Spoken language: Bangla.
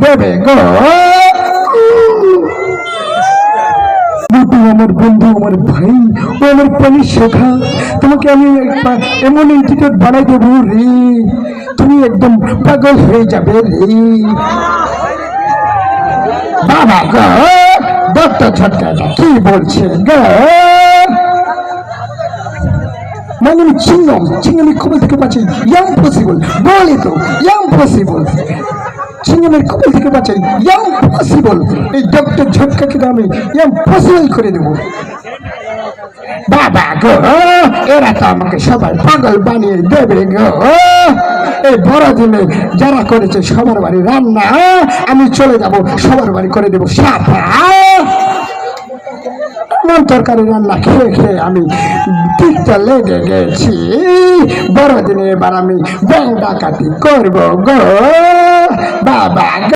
দেবে গো। আমার বন্ধু, আমার ভাই, ও আমার প্রাণী শেখা, তোমাকে আমি এমন ইনস্টিটিউট বানাই দেবো রে, তুমি একদম পাগল হয়ে যাবে রে বাবা গো। ডক্টর ঝটকা কি বলছে গো? মানে চিংড়ি কবল থেকে বাঁচাই, ইম্পসিবল বলে তো, ইম্পসিবল চিংড়ির কবল থেকে বাঁচাই, ইম্পসিবল। এই ডক্টর ঝটকাকে আমি ইম্পসিবল করে দেবো বাবা গো। এরা তো আমাকে সবাই পাগল বানিয়ে দেবে গো। এই বড়দিনে যারা করেছে সবার বাড়ি রান্না, আমি চলে যাব সবার বাড়ি করে দেবো সাফা। এমন তরকারি রান্না খেয়ে খেয়ে আমি টিকটা লেগে গেছি। বড়দিনে এবার আমি ব্যাংক ডাকাতি করবো গো বাবা।